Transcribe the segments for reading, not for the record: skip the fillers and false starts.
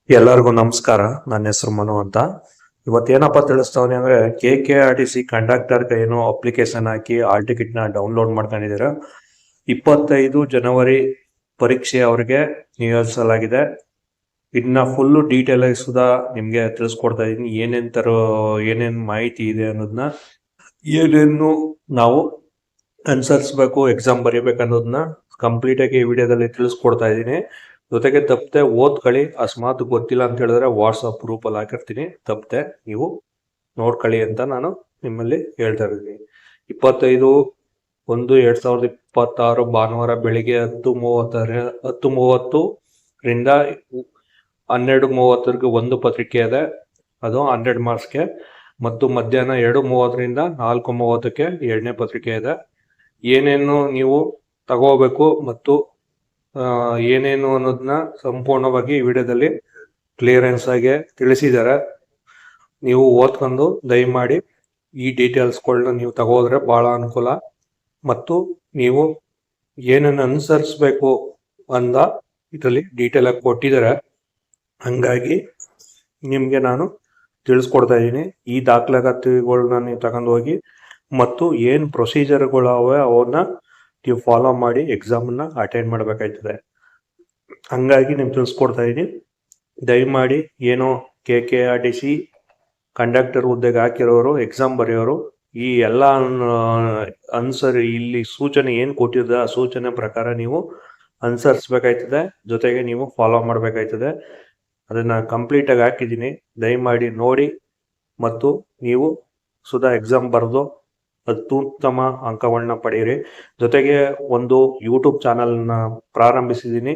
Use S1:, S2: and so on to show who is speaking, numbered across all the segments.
S1: ಎಲ್ಲರಿಗೂ ನಮಸ್ಕಾರ. ನನ್ನ ಹೆಸರು ಮನು ಅಂತ. ಇವತ್ತೇನಪ್ಪ ತಿಳಿಸ್ತಾವನಿ ಅಂದ್ರೆ KKRTC ಕಂಡಕ್ಟರ್ಗೆ ಏನೋ ಅಪ್ಲಿಕೇಶನ್ ಹಾಕಿ ಆಲ್ ಟಿಕೆಟ್ ನ ಡೌನ್ಲೋಡ್ ಮಾಡ್ಕೊಂಡಿದ್ದೀರಾ. 25 ಜನವರಿ ಪರೀಕ್ಷೆ ಅವ್ರಿಗೆ ನಿಯೋಜಿಸಲಾಗಿದೆ. ಇದನ್ನ ಫುಲ್ ಡೀಟೇಲ್ ಆಗಿ ಸುಧಾ ನಿಮ್ಗೆ ತಿಳಿಸ್ಕೊಡ್ತಾ ಇದೀನಿ. ಏನೇನ್ ಮಾಹಿತಿ ಇದೆ ಅನ್ನೋದನ್ನ, ಏನೇನು ನಾವು ಅನುಸರಿಸಬೇಕು ಎಕ್ಸಾಮ್ ಬರೀಬೇಕು ಅನ್ನೋದನ್ನ ಕಂಪ್ಲೀಟ್ ಆಗಿ ಈ ವಿಡಿಯೋದಲ್ಲಿ ತಿಳಿಸ್ಕೊಡ್ತಾ ಇದ್ದೀನಿ. ಜೊತೆಗೆ ತಪ್ಪದೆ ಓದ್ಕೊಳ್ಳಿ. ಅಕಸ್ಮಾತ್ ಗೊತ್ತಿಲ್ಲ ಅಂತ ಹೇಳಿದ್ರೆ ವಾಟ್ಸಪ್ ಗ್ರೂಪಲ್ಲಿ ಹಾಕಿರ್ತೀನಿ, ತಪ್ಪದೆ ನೀವು ನೋಡ್ಕೊಳ್ಳಿ ಅಂತ ನಾನು ನಿಮ್ಮಲ್ಲಿ ಹೇಳ್ತಾ ಇದ್ದೀನಿ. 25/1/2026 ಭಾನುವಾರ ಬೆಳಿಗ್ಗೆ 10:30 ರಿಂದ 12:30 ಒಂದು ಪತ್ರಿಕೆ ಇದೆ, ಅದು 100 ಮಾರ್ಕ್ಸ್ಗೆ. ಮತ್ತು ಮಧ್ಯಾಹ್ನ 2:30 ರಿಂದ 4:30 ಎರಡನೇ ಪತ್ರಿಕೆ ಇದೆ. ಏನೇನು ನೀವು ತಗೋಬೇಕು ಮತ್ತು ಏನೇನು ಅನ್ನೋದನ್ನ ಸಂಪೂರ್ಣವಾಗಿ ಈ ವಿಡಿಯೋದಲ್ಲಿ ಕ್ಲಿಯರೆನ್ಸ್ ಆಗಿ ತಿಳಿಸಿದ್ದಾರೆ. ನೀವು ಓದ್ಕೊಂಡು ದಯಮಾಡಿ ಈ ಡೀಟೇಲ್ಸ್ಗಳನ್ನ ನೀವು ತಗೋದ್ರೆ ಬಹಳ ಅನುಕೂಲ. ಮತ್ತು ನೀವು ಏನೇನು ಅನುಸರಿಸ್ಬೇಕು ಅಂದ ಇದರಲ್ಲಿ ಡೀಟೇಲ್ ಆಗಿ ಕೊಟ್ಟಿದ್ದಾರೆ. ಹಂಗಾಗಿ ನಿಮ್ಗೆ ನಾನು ತಿಳಿಸ್ಕೊಡ್ತಾ ಇದ್ದೀನಿ. ಈ ದಾಖಲಾತಿಗಳನ್ನ ನೀವು ತಗೊಂಡು ಹೋಗಿ ಮತ್ತು ಏನು ಪ್ರೊಸೀಜರ್ಗಳವೆ ಅವನ್ನ ನೀವು ಫಾಲೋ ಮಾಡಿ ಎಕ್ಸಾಮನ್ನ ಅಟೆಂಡ್ ಮಾಡಬೇಕಾಯ್ತದೆ. ಹಂಗಾಗಿ ನೀವು ತಿಳಿಸ್ಕೊಡ್ತಾ ಇದ್ದೀನಿ. ದಯಮಾಡಿ ಏನೋ KKRTC ಕಂಡಕ್ಟರ್ ಹುದ್ದೆಗೆ ಹಾಕಿರೋರು, ಎಕ್ಸಾಮ್ ಬರೆಯೋರು ಈ ಎಲ್ಲ ಇಲ್ಲಿ ಸೂಚನೆ ಏನು ಕೊಟ್ಟಿದೆ ಆ ಸೂಚನೆ ಪ್ರಕಾರ ನೀವು ಅನುಸರಿಸ್ಬೇಕಾಯ್ತದೆ. ಜೊತೆಗೆ ನೀವು ಫಾಲೋ ಮಾಡಬೇಕಾಯ್ತದೆ. ಅದನ್ನ ಕಂಪ್ಲೀಟ್ ಆಗಿ ಹಾಕಿದ್ದೀನಿ. ದಯಮಾಡಿ ನೋಡಿ ಮತ್ತು ನೀವು ಸುಧಾ ಎಕ್ಸಾಮ್ ಬರೆದು ಅತ್ಯುತ್ತಮ ಅಂಕಗಳನ್ನ ಪಡೆಯಿರಿ. ಜೊತೆಗೆ ಒಂದು ಯೂಟ್ಯೂಬ್ ಚಾನಲ್ನ ಪ್ರಾರಂಭಿಸಿದ್ದೀನಿ,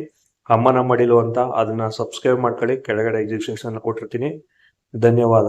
S1: ಅಮ್ಮನ ಮಡಿಲು ಅಂತ. ಅದನ್ನ ಸಬ್ಸ್ಕ್ರೈಬ್ ಮಾಡ್ಕೊಳ್ಳಿ. ಕೆಳಗಡೆ ಎಕ್ಸಿಬಿಷನ್ ಕೊಟ್ಟಿರ್ತೀನಿ. ಧನ್ಯವಾದ.